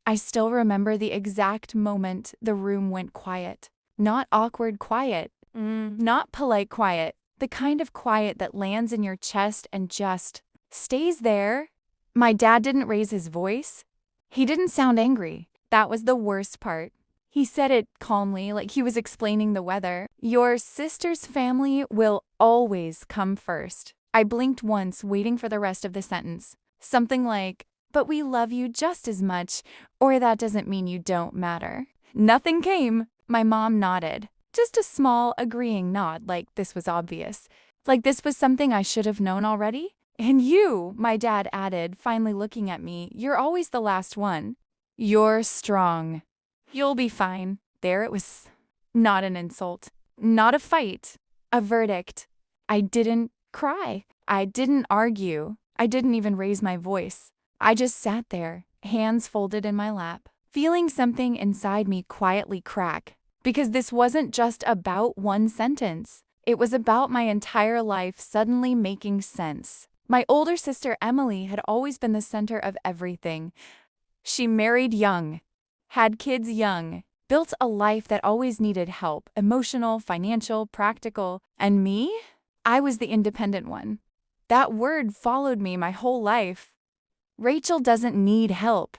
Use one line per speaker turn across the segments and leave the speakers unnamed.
I still remember the exact moment the room went quiet. Not awkward quiet, not polite quiet, the kind of quiet that lands in your chest and just stays there. My dad didn't raise his voice. He didn't sound angry. That was the worst part. He said it calmly, like he was explaining the weather. Your sister's family will always come first. I blinked once, waiting for the rest of the sentence. Something like, but we love you just as much, or that doesn't mean you don't matter. Nothing came. My mom nodded. Just a small, agreeing nod, like this was obvious. Like this was something I should have known already. And you, my dad added, finally looking at me, you're always the last one. You're strong. You'll be fine. There it was. Not an insult. Not a fight. A verdict. I didn't cry. I didn't argue. I didn't even raise my voice. I just sat there, hands folded in my lap, feeling something inside me quietly crack. Because this wasn't just about one sentence. It was about my entire life suddenly making sense. My older sister Emily had always been the center of everything. She married young, had kids young, built a life that always needed help, emotional, financial, practical. And me? I was the independent one. That word followed me my whole life. Rachel doesn't need help.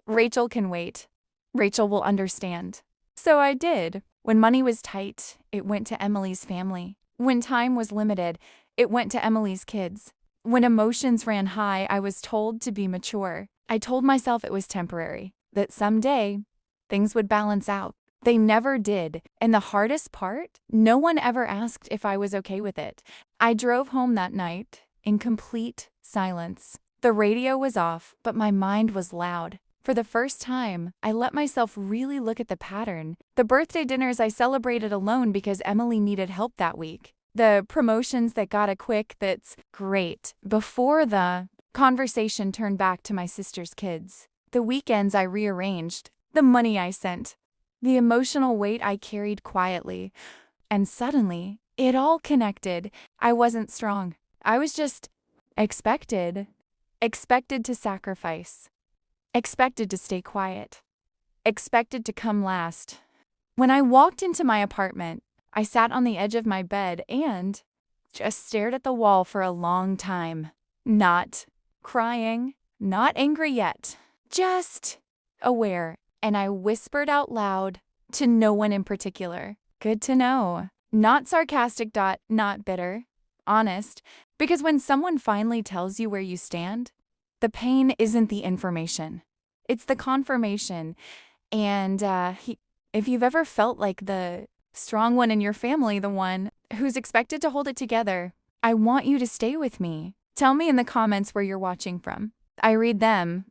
Rachel can wait. Rachel will understand. So I did. When money was tight, it went to Emily's family. When time was limited, it went to Emily's kids. When emotions ran high, I was told to be mature. I told myself it was temporary, that someday things would balance out. They never did. And the hardest part, no one ever asked if I was okay with it. I drove home that night in complete silence. The radio was off, but my mind was loud. For the first time, I let myself really look at the pattern. The birthday dinners I celebrated alone because Emily needed help that week. The promotions that got a quick "that's great" before the conversation turned back to my sister's kids. The weekends I rearranged. The money I sent. The emotional weight I carried quietly. And suddenly, it all connected. I wasn't strong. I was just expected. Expected to sacrifice. Expected to stay quiet. Expected to come last. When I walked into my apartment, I sat on the edge of my bed and just stared at the wall for a long time. Not crying, not angry yet, just aware. And I whispered out loud to no one in particular. Good to know. Not sarcastic. Not bitter. Honest. Because when someone finally tells you where you stand, the pain isn't the information. It's the confirmation. And if you've ever felt like the strong one in your family, the one who's expected to hold it together, I want you to stay with me. Tell me in the comments where you're watching from. I read them,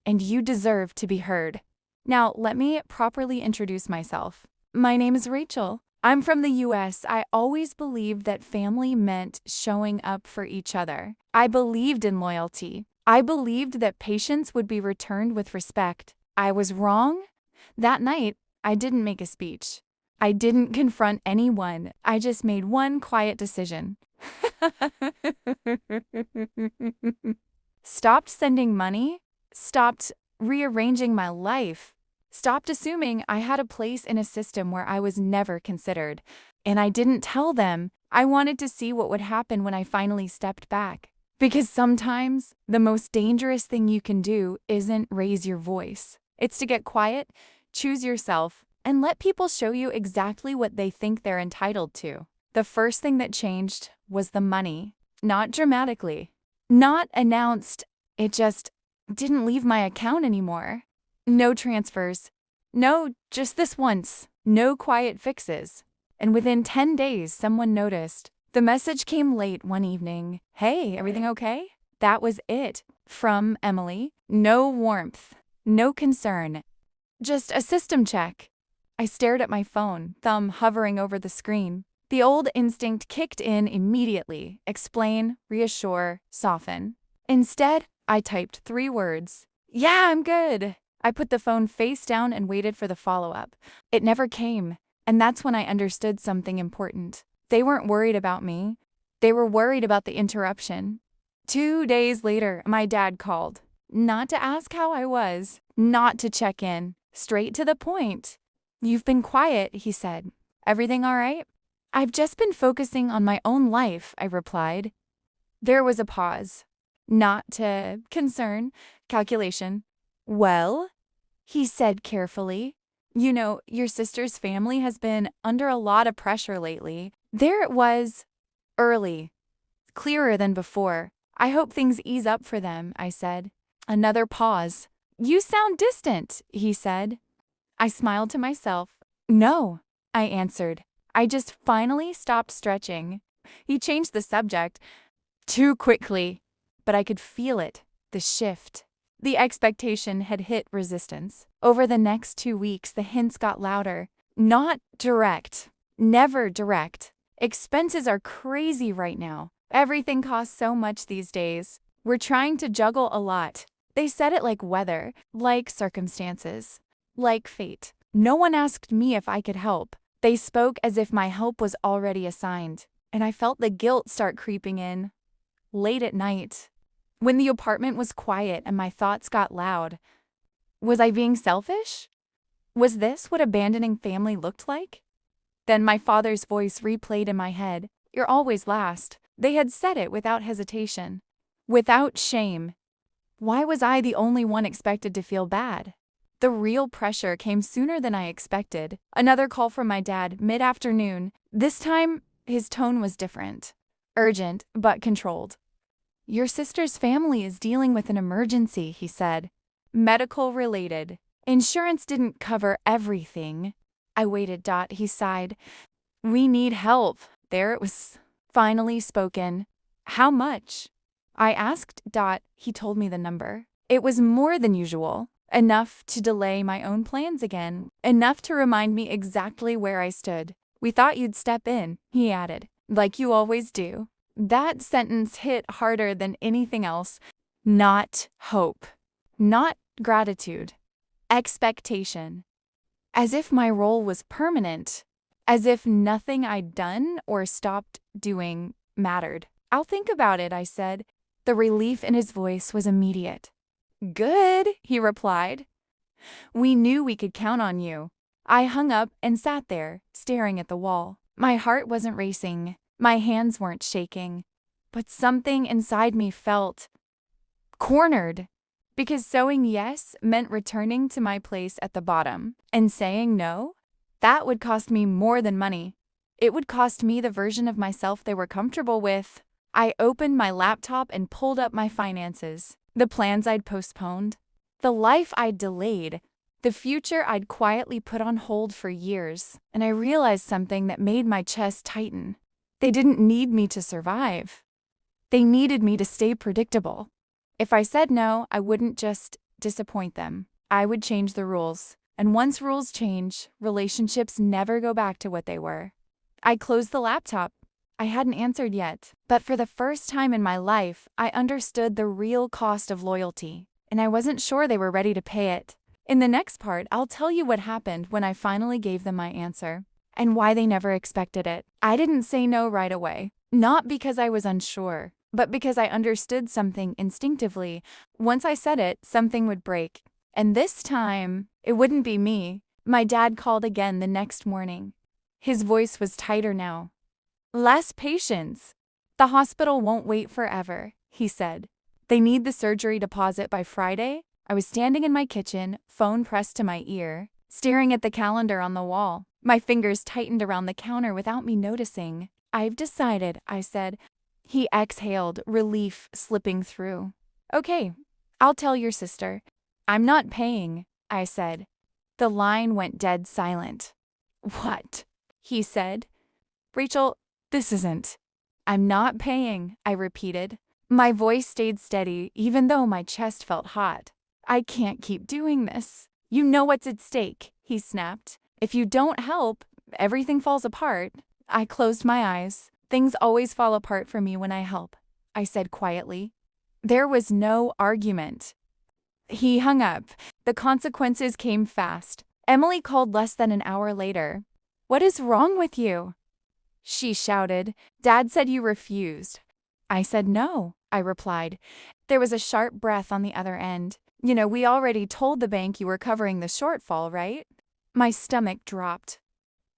and you deserve to be heard. Now, let me properly introduce myself. My name is Rachel. I'm from the US. I always believed that family meant showing up for each other. I believed in loyalty. I believed that patience would be returned with respect. I was wrong. That night, I didn't make a speech. I didn't confront anyone. I just made one quiet decision. Stopped sending money. Stopped rearranging my life. Stopped assuming I had a place in a system where I was never considered. And I didn't tell them. I wanted to see what would happen when I finally stepped back. Because sometimes the most dangerous thing you can do isn't raise your voice. It's to get quiet, choose yourself, and let people show you exactly what they think they're entitled to. The first thing that changed was the money. Not dramatically. Not announced. It just didn't leave my account anymore. No transfers. No, just this once. No quiet fixes. And within 10 days, someone noticed. The message came late one evening. Hey, everything okay? That was it. From Emily. No warmth. No concern. Just a system check. I stared at my phone, thumb hovering over the screen. The old instinct kicked in immediately. Explain, reassure, soften. Instead, I typed 3 words. Yeah, I'm good. I put the phone face down and waited for the follow-up. It never came. And that's when I understood something important. They weren't worried about me. They were worried about the interruption. 2 days later, my dad called. not to ask how I was, not to check in, straight to the point. "You've been quiet," he said. "Everything all right?" "I've just been focusing on my own life," I replied. There was a pause. Not to concern, calculation. "Well," he said carefully, "you know, your sister's family has been under a lot of pressure lately." There it was, early, clearer than before. "I hope things ease up for them," I said. Another pause. "You sound distant," he said. I smiled to myself. "No," I answered. I just finally stopped stretching. He changed the subject. Too quickly. But I could feel it, the shift. The expectation had hit resistance. Over the next 2 weeks, the hints got louder. Not direct. Never direct. "Expenses are crazy right now. Everything costs so much these days. We're trying to juggle a lot." They said it like weather, like circumstances, like fate. No one asked me if I could help. They spoke as if my help was already assigned, and I felt the guilt start creeping in. Late at night, when the apartment was quiet and my thoughts got loud. Was I being selfish? Was this what abandoning family looked like? Then my father's voice replayed in my head. "You're always last." They had said it without hesitation, without shame. Why was I the only one expected to feel bad? The real pressure came sooner than I expected. Another call from my dad, mid-afternoon. This time, his tone was different. Urgent, but controlled. "Your sister's family is dealing with an emergency," he said. "Medical related. Insurance didn't cover everything." I waited. He sighed. "We need help." There it was, finally spoken. "How much?" I asked. He told me the number. It was more than usual. Enough to delay my own plans again. Enough to remind me exactly where I stood. "We thought you'd step in," he added. "Like you always do." That sentence hit harder than anything else. Not hope. Not gratitude. Expectation. As if my role was permanent. As if nothing I'd done or stopped doing mattered. "I'll think about it," I said. The relief in his voice was immediate. "Good," he replied. "We knew we could count on you." I hung up and sat there, staring at the wall. My heart wasn't racing. My hands weren't shaking. But something inside me felt cornered. Because saying yes meant returning to my place at the bottom. And saying no? That would cost me more than money. It would cost me the version of myself they were comfortable with. I opened my laptop and pulled up my finances. The plans I'd postponed. The life I'd delayed. The future I'd quietly put on hold for years. And I realized something that made my chest tighten. They didn't need me to survive. They needed me to stay predictable. If I said no, I wouldn't just disappoint them. I would change the rules. And once rules change, relationships never go back to what they were. I closed the laptop. I hadn't answered yet. But for the first time in my life, I understood the real cost of loyalty. And I wasn't sure they were ready to pay it. In the next part, I'll tell you what happened when I finally gave them my answer. And why they never expected it. I didn't say no right away. Not because I was unsure, but because I understood something instinctively. Once I said it, something would break. And this time, it wouldn't be me. My dad called again the next morning. His voice was tighter now. "Less patience. The hospital won't wait forever," he said. "They need the surgery deposit by Friday." I was standing in my kitchen, phone pressed to my ear, staring at the calendar on the wall. My fingers tightened around the counter without me noticing. "I've decided," I said. He exhaled, relief slipping through. "Okay, I'll tell your sister." "I'm not paying," I said. The line went dead silent. "What?" he said. "Rachel, this isn't." "I'm not paying," I repeated. My voice stayed steady, even though my chest felt hot. "I can't keep doing this. You know what's at stake," he snapped. "If you don't help, everything falls apart." I closed my eyes. "Things always fall apart for me when I help," I said quietly. There was no argument. He hung up. The consequences came fast. Emily called less than an hour later. "What is wrong with you?" she shouted. "Dad said you refused." I said no. I replied. There was a sharp breath on the other end. We already told the bank you were covering the shortfall, right? My stomach dropped.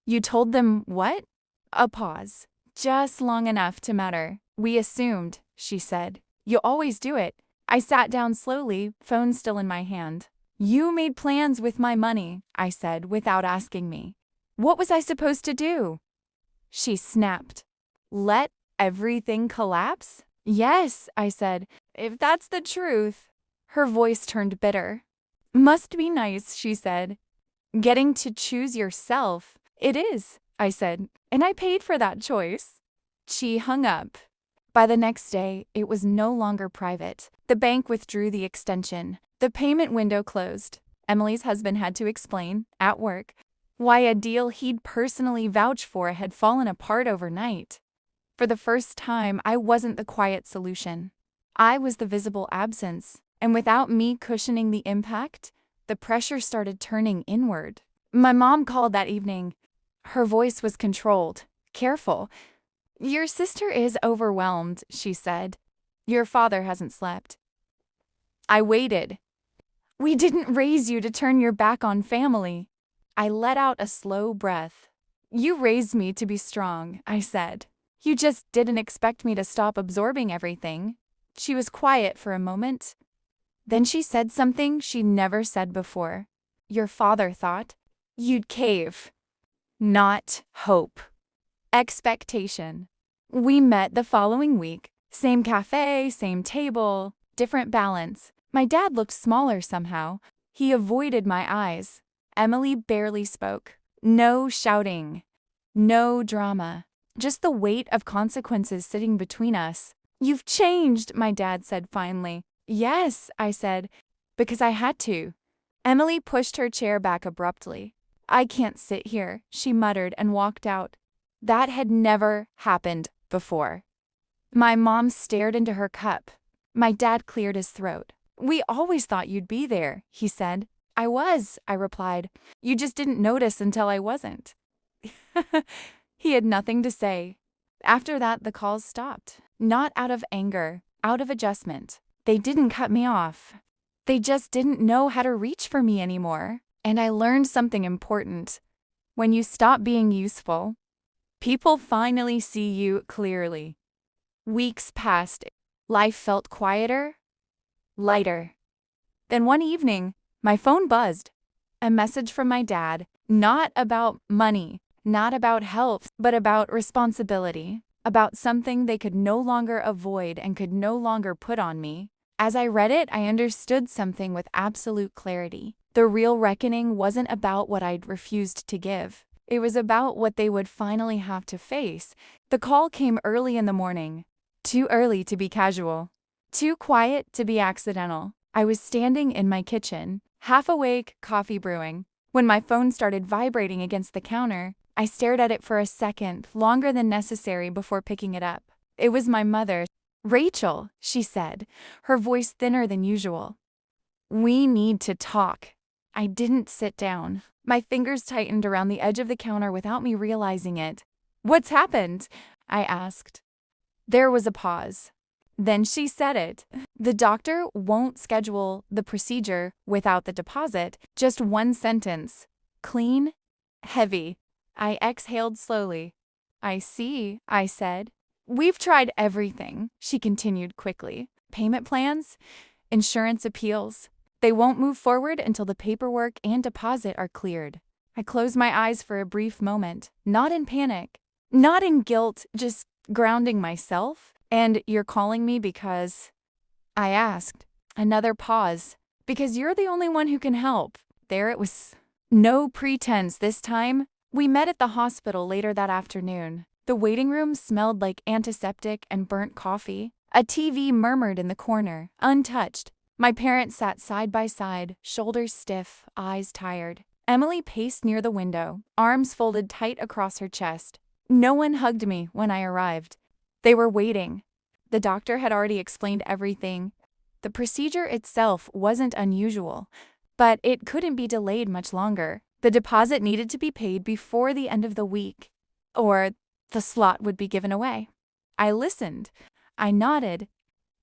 You told them what? A pause. Just long enough to mutter. We assumed, she said. You always do it. I sat down slowly, phone still in my hand. You made plans with my money, I said, without asking me. What was I supposed to do? She snapped. Let everything collapse? Yes, I said, if that's the truth. Her voice turned bitter. Must be nice, she said. Getting to choose yourself. It is, I said, and I paid for that choice. She hung up. By the next day, it was no longer private. The bank withdrew the extension. The payment window closed. Emily's husband had to explain, at work, why a deal he'd personally vouched for had fallen apart overnight. For the first time, I wasn't the quiet solution. I was the visible absence, and without me cushioning the impact, the pressure started turning inward. My mom called that evening. Her voice was controlled, careful. Your sister is overwhelmed, she said. Your father hasn't slept. I waited. We didn't raise you to turn your back on family. I let out a slow breath. You raised me to be strong, I said. You just didn't expect me to stop absorbing everything. She was quiet for a moment. Then she said something she never said before. Your father thought you'd cave. Not hope. Expectation. We met the following week. Same cafe, same table, different balance. My dad looked smaller somehow. He avoided my eyes. Emily barely spoke. No shouting. No drama. Just the weight of consequences sitting between us. You've changed, my dad said finally. Yes, I said, because I had to. Emily pushed her chair back abruptly. I can't sit here, she muttered and walked out. That had never happened before. My mom stared into her cup. My dad cleared his throat. We always thought you'd be there, he said. I was, I replied. You just didn't notice until I wasn't. He had nothing to say. After that, the calls stopped. Not out of anger, out of adjustment. They didn't cut me off. They just didn't know how to reach for me anymore. And I learned something important. When you stop being useful, people finally see you clearly. Weeks passed. Life felt quieter, lighter. Then one evening, my phone buzzed. A message from my dad, not about money, not about help, but about responsibility, about something they could no longer avoid and could no longer put on me. As I read it, I understood something with absolute clarity. The real reckoning wasn't about what I'd refused to give. It was about what they would finally have to face. The call came early in the morning. Too early to be casual. Too quiet to be accidental. I was standing in my kitchen, half awake, coffee brewing. When my phone started vibrating against the counter, I stared at it for a second, longer than necessary before picking it up. It was my mother. Rachel, she said, her voice thinner than usual. We need to talk. I didn't sit down. My fingers tightened around the edge of the counter without me realizing it. What's happened? I asked. There was a pause. Then she said it. The doctor won't schedule the procedure without the deposit. Just one sentence. Clean, heavy. I exhaled slowly. I see, I said. We've tried everything, she continued quickly. Payment plans, insurance appeals. They won't move forward until the paperwork and deposit are cleared. I closed my eyes for a brief moment, not in panic, not in guilt, just grounding myself. And you're calling me because... I asked. Another pause. Because you're the only one who can help. There it was. No pretense this time. We met at the hospital later that afternoon. The waiting room smelled like antiseptic and burnt coffee. A TV murmured in the corner, untouched. My parents sat side by side, shoulders stiff, eyes tired. Emily paced near the window, arms folded tight across her chest. No one hugged me when I arrived. They were waiting. The doctor had already explained everything. The procedure itself wasn't unusual, but it couldn't be delayed much longer. The deposit needed to be paid before the end of the week, or the slot would be given away. I listened. I nodded.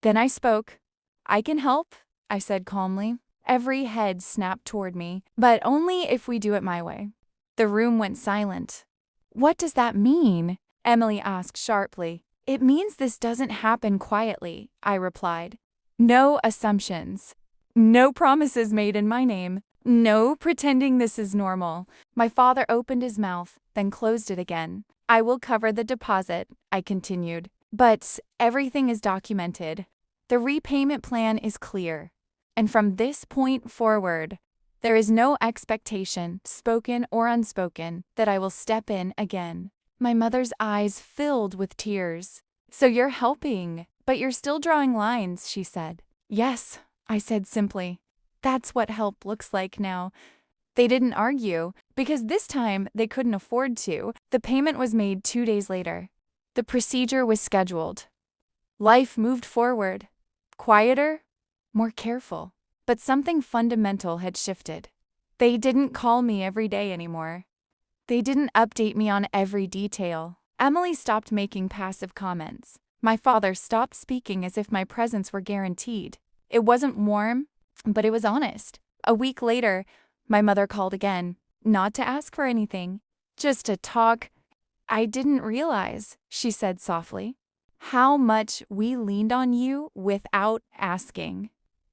Then I spoke. I can help, I said calmly. Every head snapped toward me, but only if we do it my way. The room went silent. What does that mean? Emily asked sharply. It means this doesn't happen quietly, I replied. No assumptions. No promises made in my name. No pretending this is normal. My father opened his mouth, then closed it again. I will cover the deposit, I continued. But everything is documented. The repayment plan is clear. And from this point forward, there is no expectation, spoken or unspoken, that I will step in again. My mother's eyes filled with tears. So you're helping, but you're still drawing lines, she said. Yes, I said simply. That's what help looks like now. They didn't argue, because this time they couldn't afford to. The payment was made 2 days later. The procedure was scheduled. Life moved forward. Quieter, more careful. But something fundamental had shifted. They didn't call me every day anymore. They didn't update me on every detail. Emily stopped making passive comments. My father stopped speaking as if my presence were guaranteed. It wasn't warm, but it was honest. A week later, my mother called again, not to ask for anything, just to talk. I didn't realize, she said softly, how much we leaned on you without asking.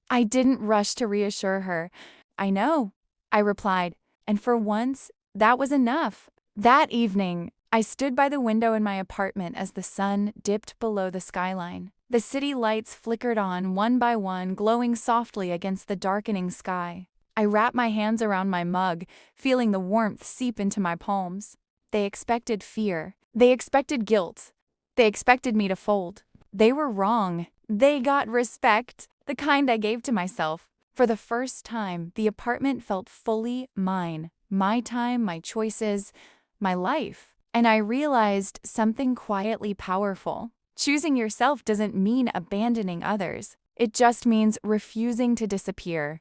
I didn't rush to reassure her. I know, I replied, and for once, that was enough. That evening, I stood by the window in my apartment as the sun dipped below the skyline. The city lights flickered on one by one, glowing softly against the darkening sky. I wrapped my hands around my mug, feeling the warmth seep into my palms. They expected fear. They expected guilt. They expected me to fold. They were wrong. They got respect, the kind I gave to myself. For the first time, the apartment felt fully mine. My time, my choices, my life. And I realized something quietly powerful. Choosing yourself doesn't mean abandoning others. It just means refusing to disappear.